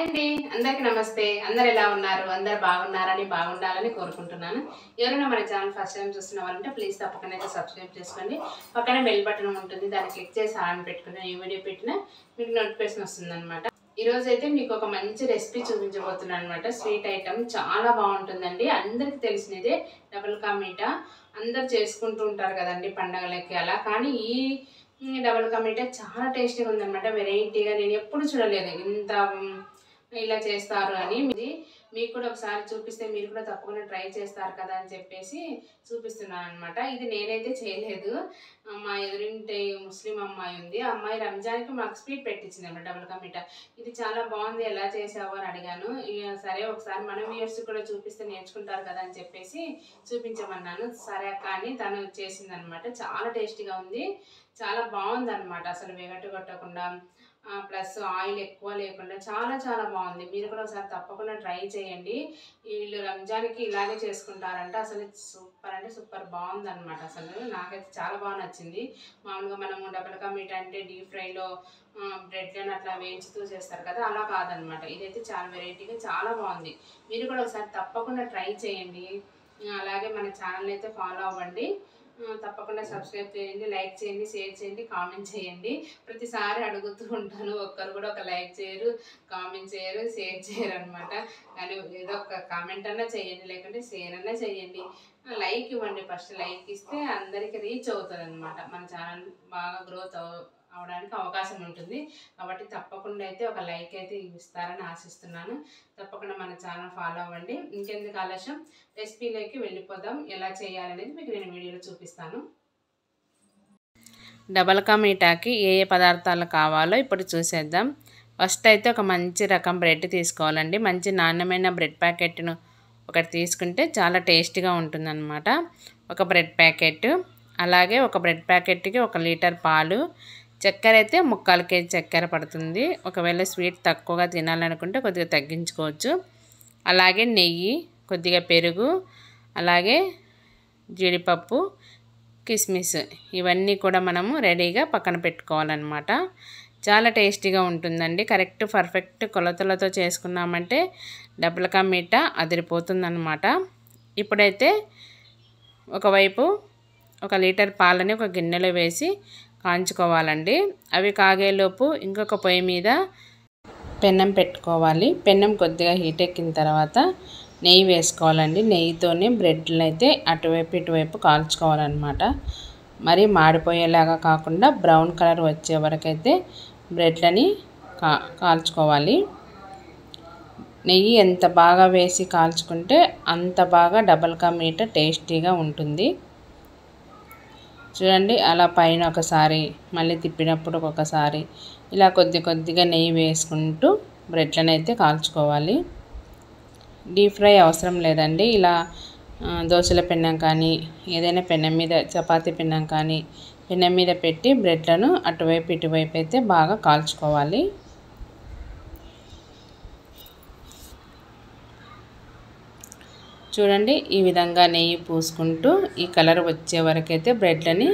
అండి అందరికీ నమస్తే. అందరు ఎలా ఉన్నారు? అందరు బాగుండాలని కోరుకుంటున్నాను. ఎవరైనా మన ఛానల్ ఫస్ట్ టైం చూస్తున్న వాళ్ళంటే ప్లీజ్ తప్పకుండా అయితే సబ్స్క్రైబ్ చేసుకోండి. పక్కనే బెల్ బటన్ ఉంటుంది, దాన్ని క్లిక్ చేసి ఆన్ పెట్టుకుని ఏ వీడియో పెట్టినా మీకు నోటిఫికేషన్ వస్తుందన్నమాట. ఈరోజు అయితే మీకు ఒక మంచి రెసిపీ చూపించబోతున్నాను అనమాట. స్వీట్ ఐటమ్ చాలా బాగుంటుందండి. అందరికీ తెలిసినదే డబుల్ కా మీఠా. అందరు చేసుకుంటూ ఉంటారు కదండి పండగలకి అలా. కానీ ఈ డబుల్ కా మీఠా చాలా టేస్టీగా ఉందన్నమాట. వెరైటీగా నేను ఎప్పుడు చూడలేదు ఇంత ఇలా చేస్తారు అని. మీకు కూడా ఒకసారి చూపిస్తే మీరు కూడా తప్పకుండా ట్రై చేస్తారు కదా అని చెప్పేసి చూపిస్తున్నాను అనమాట. ఇది నేనైతే చేయలేదు, మా ఎదురింటి ముస్లిం అమ్మాయి ఉంది, ఆ అమ్మాయి రంజాన్కి మాకు స్వీట్ పెట్టించింది అన్నమాట డబుల్ కా మీఠా. ఇది చాలా బాగుంది, ఎలా చేసావు అని అడిగాను. సరే ఒకసారి మన వ్యూయర్స్ కూడా చూపిస్తే నేర్చుకుంటారు కదా అని చెప్పేసి చూపించమన్నాను. సరే కానీ తను చేసిందనమాట. చాలా టేస్టీగా ఉంది, చాలా బాగుంది అనమాట. అసలు వెగటు కొట్టకుండా ప్లస్ ఆయిల్ ఎక్కువ లేకుండా చాలా చాలా బాగుంది. మీరు కూడా ఒకసారి తప్పకుండా ట్రై చేయండి. వీళ్ళు రంజాన్కి ఇలాగే చేసుకుంటారంట. అసలు సూపర్ అంటే సూపర్ బాగుంది అనమాట. అసలు నాకైతే చాలా బాగా నచ్చింది. మామూలుగా మనము డబుల్ కా మీఠా అంటే డీప్ ఫ్రైలో బ్రెడ్లను అట్లా వేయించుతూ చేస్తారు కదా, అలా కాదనమాట. ఇదైతే చాలా వెరైటీగా చాలా బాగుంది. మీరు కూడా ఒకసారి తప్పకుండా ట్రై చేయండి. అలాగే మన ఛానల్ అయితే ఫాలో అవ్వండి. తప్పకుండా సబ్స్క్రైబ్ చేయండి, లైక్ చేయండి, షేర్ చేయండి, కామెంట్ చేయండి. ప్రతిసారి అడుగుతూ ఉంటాను, ఒక్కరు కూడా ఒక లైక్ చేయరు, కామెంట్ చేయరు, షేర్ చేయరు అనమాట. కానీ ఏదో ఒక కామెంట్ అన్నా చేయండి, లేకుంటే షేర్ అన్నా చేయండి. లైక్ ఇవ్వండి. ఫస్ట్ లైక్ ఇస్తే అందరికీ రీచ్ అవుతుంది అనమాట. మన ఛానల్ బాగా గ్రోత్ అవడానికి అవకాశం ఉంటుంది. కాబట్టి తప్పకుండా అయితే ఒక లైక్ అయితే ఇస్తారని ఆశిస్తున్నాను. తప్పకుండా మన ఛానల్ ఫాలో అవ్వండి. ఇంకెందుకు ఆలస్యం, రెసిపీలోకి వెళ్ళిపోదాం. ఎలా చేయాలనేది మీకు నేను వీడియోలో చూపిస్తాను. డబుల్ కా మీఠాకి ఏ పదార్థాలు కావాలో ఇప్పుడు చూసేద్దాం. ఫస్ట్ అయితే ఒక మంచి రకం బ్రెడ్ తీసుకోవాలండి. మంచి నాణ్యమైన బ్రెడ్ ప్యాకెట్ను ఒకటి తీసుకుంటే చాలా టేస్టీగా ఉంటుందన్నమాట. ఒక బ్రెడ్ ప్యాకెట్, అలాగే ఒక బ్రెడ్ ప్యాకెట్కి 1 లీటర్ పాలు, చక్కెర అయితే 3/4 కేజీ చక్కెర పడుతుంది. ఒకవేళ స్వీట్ తక్కువగా తినాలనుకుంటే కొద్దిగా తగ్గించుకోవచ్చు. అలాగే నెయ్యి, కొద్దిగా పెరుగు, అలాగే జీడిపప్పు, కిస్మిస్, ఇవన్నీ కూడా మనము రెడీగా పక్కన పెట్టుకోవాలన్నమాట. చాలా టేస్టీగా ఉంటుందండి. కరెక్ట్ పర్ఫెక్ట్ కొలతలతో చేసుకున్నామంటే డబుల్ కా మీఠా అదిరిపోతుందన్నమాట. ఇప్పుడైతే ఒకవైపు 1 లీటర్ పాలని ఒక గిన్నెలో వేసి కాంచుకోవాలండి. అవి కాగేలోపు ఇంకొక పొయ్యి మీద పెన్నం పెట్టుకోవాలి. పెన్నం కొద్దిగా హీట్ ఎక్కిన తర్వాత నెయ్యి వేసుకోవాలండి. నెయ్యితోనే బ్రెడ్లను అయితే అటువైపు ఇటువైపు కాల్చుకోవాలన్నమాట. మరి మాడిపోయేలాగా కాకుండా బ్రౌన్ కలర్ వచ్చే వరకైతే బ్రెడ్లని కాల్చుకోవాలి. నెయ్యి ఎంత బాగా వేసి కాల్చుకుంటే అంత బాగా డబుల్ కా మీఠా టేస్టీగా ఉంటుంది. చూడండి, అలా పైన ఒకసారి మళ్ళీ తిప్పినప్పుడు ఒకసారి ఇలా కొద్దిగా నెయ్యి వేసుకుంటూ బ్రెడ్లను అయితే కాల్చుకోవాలి. డీప్ ఫ్రై అవసరం లేదండి. ఇలా దోశల పెన్నం కానీ ఏదైనా పెన్నం మీద, చపాతీ పెన్నం కానీ పెన్నం మీద పెట్టి బ్రెడ్లను అటువైపు ఇటువైపు అయితే బాగా కాల్చుకోవాలి. చూడండి, ఈ విధంగా నెయ్యి పూసుకుంటూ ఈ కలర్ వచ్చే వరకైతే బ్రెడ్లని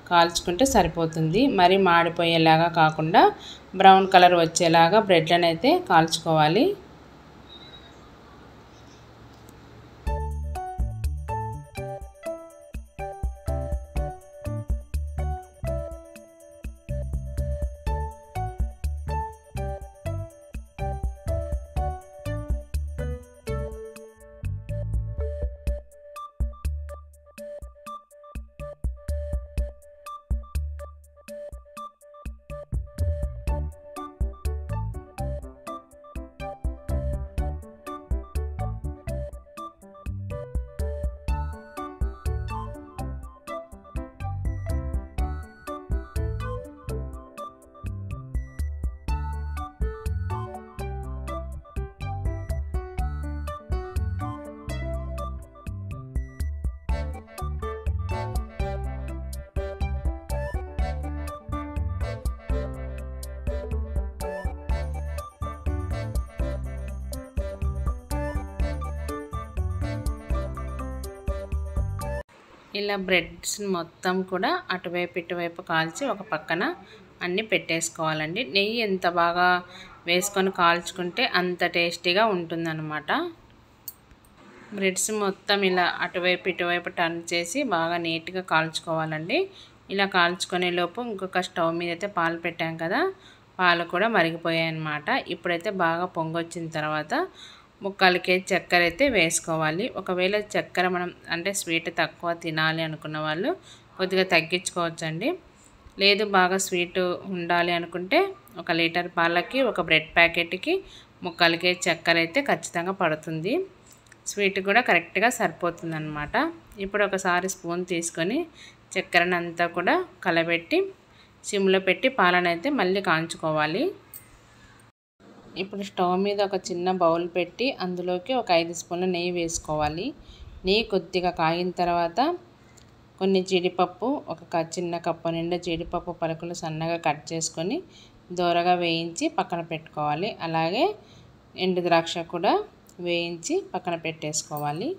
కాల్చుకుంటే సరిపోతుంది. మరి మాడిపోయేలాగా కాకుండా బ్రౌన్ కలర్ వచ్చేలాగా బ్రెడ్లను అయితే కాల్చుకోవాలి. ఇలా బ్రెడ్స్ మొత్తం కూడా అటువైపు ఇటువైపు కాల్చి ఒక పక్కన అన్నీ పెట్టేసుకోవాలండి. నెయ్యి ఎంత బాగా వేసుకొని కాల్చుకుంటే అంత టేస్టీగా ఉంటుందన్నమాట. బ్రెడ్స్ మొత్తం ఇలా అటువైపు ఇటువైపు టర్న్ చేసి బాగా నీట్గా కాల్చుకోవాలండి. ఇలా కాల్చుకునే లోపు ఇంకొక స్టవ్ మీద అయితే పాలు పెట్టాం కదా, పాలు కూడా మరిగిపోయాయి అన్నమాట. ఇప్పుడైతే బాగా పొంగొచ్చిన తర్వాత 3/4 కేజీ చక్కెర అయితే వేసుకోవాలి. ఒకవేళ చక్కెర మనం అంటే స్వీట్ తక్కువ తినాలి అనుకున్న వాళ్ళు కొద్దిగా తగ్గించుకోవచ్చండి. లేదు బాగా స్వీట్ ఉండాలి అనుకుంటే 1 లీటర్ పాలకి ఒక బ్రెడ్ ప్యాకెట్కి 3/4 కేజీ చక్కెర అయితే ఖచ్చితంగా పడుతుంది. స్వీట్ కూడా కరెక్ట్గా సరిపోతుందన్నమాట. ఇప్పుడు ఒకసారి స్పూన్ తీసుకొని చక్కెరను అంతా కూడా కలబెట్టి సిమ్లో పెట్టి పాలను అయితే మళ్ళీ కాంచుకోవాలి. ఇప్పుడు స్టవ్ మీద ఒక చిన్న బౌల్ పెట్టి అందులోకి ఒక 5 స్పూన్ల నెయ్యి వేసుకోవాలి. నెయ్యి కొద్దిగా కాగిన తర్వాత కొన్ని జీడిపప్పు, ఒక చిన్న కప్పు నిండా జీడిపప్పు పలుకులు సన్నగా కట్ చేసుకొని దోరగా వేయించి పక్కన పెట్టుకోవాలి. అలాగే ఎండు ద్రాక్ష కూడా వేయించి పక్కన పెట్టేసుకోవాలి.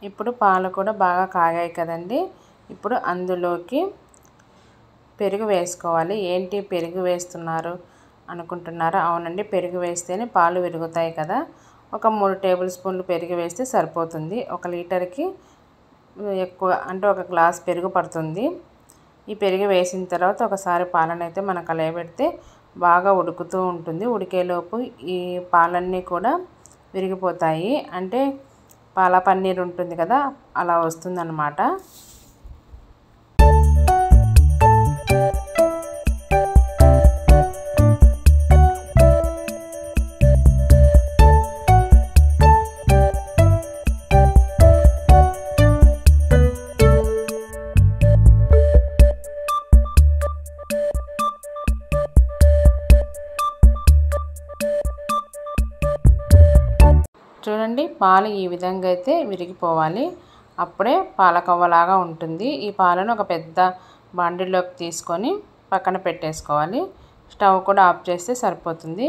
ఇప్పుడు పాలు కూడా బాగా కాగాయి కదండి. ఇప్పుడు అందులోకి పెరుగు వేసుకోవాలి. ఏంటి పెరుగు వేస్తున్నారు అనుకుంటున్నారా? అవునండి, పెరుగు వేస్తేనే పాలు విరుగుతాయి కదా. ఒక 3 టేబుల్ స్పూన్లు పెరుగు వేస్తే సరిపోతుంది. 1 లీటర్కి ఎక్కువ అంటే 1 గ్లాస్ పెరుగు పడుతుంది. ఈ పెరుగు వేసిన తర్వాత ఒకసారి పాలను అయితే మనం కలయబెడితే బాగా ఉడుకుతూ ఉంటుంది. ఉడికేలోపు ఈ పాలన్నీ కూడా విరిగిపోతాయి. అంటే పాల పన్నీర్ ఉంటుంది కదా, అలా వస్తుందన్నమాట. చూడండి, పాలు ఈ విధంగా అయితే విరిగిపోవాలి. అప్పుడే పాలకవ్వలాగా ఉంటుంది. ఈ పాలను ఒక పెద్ద బాండిలోకి తీసుకొని పక్కన పెట్టేసుకోవాలి. స్టవ్ కూడా ఆఫ్ చేస్తే సరిపోతుంది.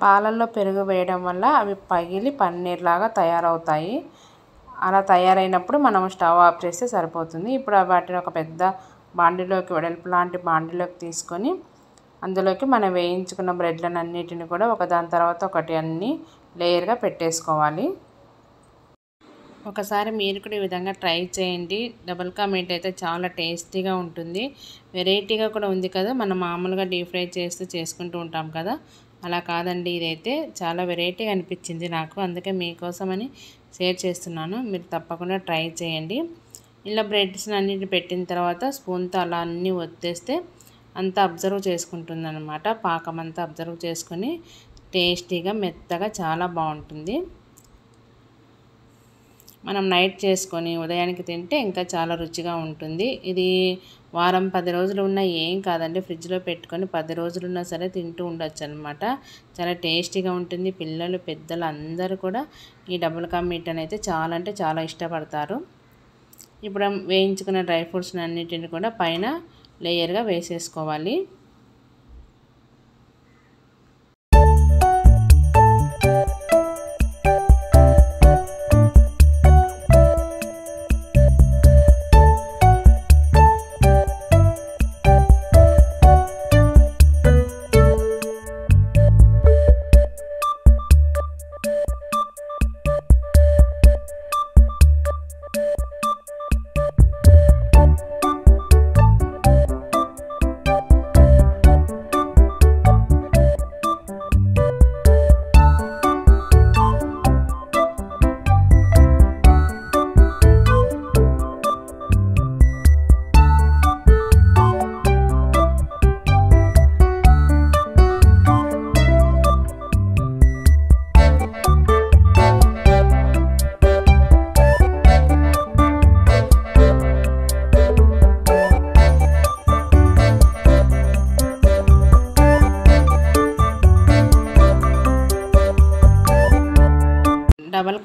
పాలల్లో పెరుగు వేయడం వల్ల అవి పగిలి పన్నీర్ లాగా తయారవుతాయి. అలా తయారైనప్పుడు మనం స్టవ్ ఆఫ్ చేస్తే సరిపోతుంది. ఇప్పుడు వాటిని ఒక పెద్ద బాండిలోకి, వెడల్పు లాంటి బాండిలోకి తీసుకొని అందులోకి మనం వేయించుకున్న బ్రెడ్లను అన్నిటిని కూడా ఒకదాని తర్వాత ఒకటి అన్నీ లేయర్గా పెట్టేసుకోవాలి. ఒకసారి మీరు కూడా ఈ విధంగా ట్రై చేయండి. డబుల్ కా మీట్ అయితే చాలా టేస్టీగా ఉంటుంది. వెరైటీగా కూడా ఉంది కదా. మనం మామూలుగా డీప్ ఫ్రై చేస్తూ చేసుకుంటూ ఉంటాం కదా, అలా కాదండి. ఇదైతే చాలా వెరైటీగా అనిపించింది నాకు, అందుకే మీకోసమని షేర్ చేస్తున్నాను. మీరు తప్పకుండా ట్రై చేయండి. ఇలా బ్రెడ్స్ని అన్నిటిని పెట్టిన తర్వాత స్పూన్తో అలా అన్నీ ఒత్తేస్తే అంతా అబ్జర్వ్ చేసుకుంటుంది అన్నమాట. పాకం అంతా అబ్జర్వ్ చేసుకొని టేస్టీగా మెత్తగా చాలా బాగుంటుంది. మనం నైట్ చేసుకొని ఉదయానికి తింటే ఇంకా చాలా రుచిగా ఉంటుంది. ఇది వారం 10 రోజులు ఉన్నా ఏం కాదండి. ఫ్రిడ్జ్లో పెట్టుకొని 10 రోజులు ఉన్నా సరే తింటూ ఉండొచ్చు అనమాట. చాలా టేస్టీగా ఉంటుంది. పిల్లలు పెద్దలు అందరూ కూడా ఈ డబుల్ కా మీట్ అయితే చాలా అంటే చాలా ఇష్టపడతారు. ఇప్పుడు వేయించుకున్న డ్రై ఫ్రూట్స్ని అన్నిటిని కూడా పైన లేయర్గా వేసేసుకోవాలి.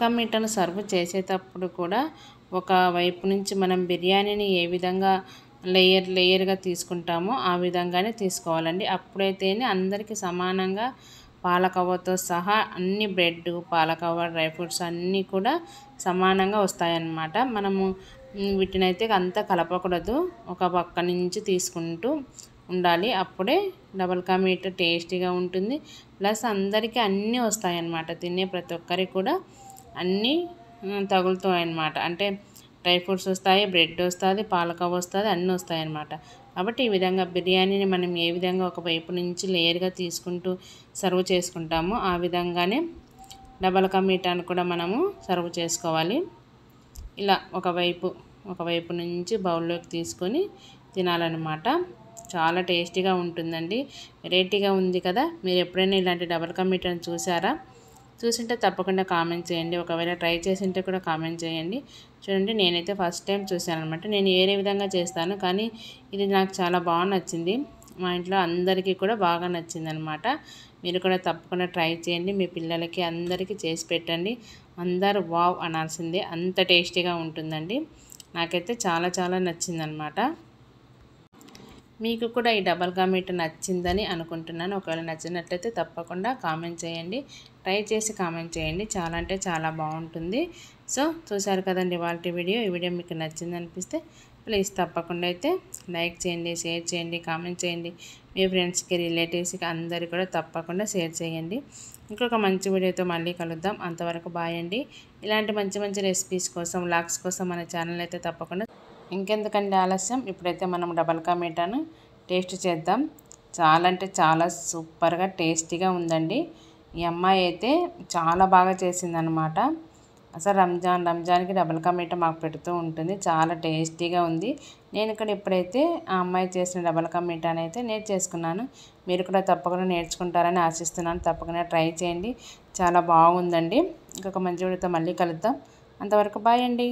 కా మీటాను సర్వ్ చేసేటప్పుడు కూడా ఒక వైపు నుంచి మనం బిర్యానీని ఏ విధంగా లేయర్గా తీసుకుంటామో ఆ విధంగానే తీసుకోవాలండి. అప్పుడైతేనే అందరికీ సమానంగా పాలకోవాతో సహా అన్ని బ్రెడ్, పాలకోవా, డ్రై ఫ్రూట్స్ అన్నీ కూడా సమానంగా వస్తాయన్నమాట. మనము వీటినైతే అంతా కలపకూడదు, ఒక పక్క నుంచి తీసుకుంటూ ఉండాలి. అప్పుడే డబల్ కా మీట్ టేస్టీగా ఉంటుంది. ప్లస్ అందరికీ అన్నీ వస్తాయన్నమాట. తినే ప్రతి ఒక్కరికి కూడా అన్నీ తగులుతాయి అన్నమాట. అంటే డ్రై ఫ్రూట్స్ వస్తాయి, బ్రెడ్ వస్తుంది, పాలకోవా వస్తుంది, అన్నీ వస్తాయి అన్నమాట. కాబట్టి ఈ విధంగా బిర్యానీని మనం ఏ విధంగా ఒక వైపు నుంచి లేయర్గా తీసుకుంటూ సర్వ్ చేసుకుంటామో ఆ విధంగానే డబల్ కా మీటాను కూడా మనము సర్వ్ చేసుకోవాలి. ఇలా ఒకవైపు నుంచి బౌల్లోకి తీసుకొని తినాలన్నమాట. చాలా టేస్టీగా ఉంటుందండి. వెరైటీగా ఉంది కదా. మీరు ఎప్పుడైనా ఇలాంటి డబల్ కా మీటాను చూసింటే తప్పకుండా కామెంట్ చేయండి. ఒకవేళ ట్రై చేసింటే కూడా కామెంట్ చేయండి. చూడండి, నేనైతే ఫస్ట్ టైం చూశాను అనమాట. నేను వేరే విధంగా చేస్తాను, కానీ ఇది నాకు చాలా బాగా నచ్చింది. మా ఇంట్లో అందరికీ కూడా బాగా నచ్చింది అనమాట. మీరు కూడా తప్పకుండా ట్రై చేయండి. మీ పిల్లలకి అందరికీ చేసి పెట్టండి. అందరూ వావ్ అనాల్సిందే, అంత టేస్టీగా ఉంటుందండి. నాకైతే చాలా చాలా నచ్చిందనమాట. మీకు కూడా ఈ డబల్ కా మీట్ నచ్చిందని అనుకుంటున్నాను. ఒకవేళ నచ్చినట్లయితే తప్పకుండా కామెంట్ చేయండి. ట్రై చేసి కామెంట్ చేయండి. చాలా అంటే చాలా బాగుంటుంది. సో చూసారు కదండి ఇవాల్టి వీడియో. ఈ వీడియో మీకు నచ్చింది అనిపిస్తే ప్లీజ్ తప్పకుండా అయితే లైక్ చేయండి, షేర్ చేయండి, కామెంట్ చేయండి. మీ ఫ్రెండ్స్కి, రిలేటివ్స్కి అందరికీ కూడా తప్పకుండా షేర్ చేయండి. ఇంకొక మంచి వీడియోతో మళ్ళీ కలుద్దాం. అంతవరకు బాయ్ అండి. ఇలాంటి మంచి మంచి రెసిపీస్ కోసం, వ్లాగ్స్ కోసం మన ఛానల్ అయితే తప్పకుండా. ఇంకెందుకండి ఆలస్యం, ఇప్పుడైతే మనం డబల్ కా మీటాను టేస్ట్ చేద్దాం. చాలా అంటే చాలా సూపర్గా టేస్టీగా ఉందండి. ఈ అమ్మాయి అయితే చాలా బాగా చేసిందనమాట. అసలు రంజాన్కి డబల్ కా మీటా మాకు పెడుతూ ఉంటుంది. చాలా టేస్టీగా ఉంది. నేను ఇక్కడ ఇప్పుడైతే ఆ అమ్మాయి చేసిన డబల్ కా మీటాని అయితే నేర్చేసుకున్నాను. మీరు కూడా తప్పకుండా నేర్చుకుంటారని ఆశిస్తున్నాను. తప్పకుండా ట్రై చేయండి. చాలా బాగుందండి. ఇంకొక మంచి వీడియోతో మళ్ళీ కలుద్దాం. అంతవరకు బాయ్ అండి.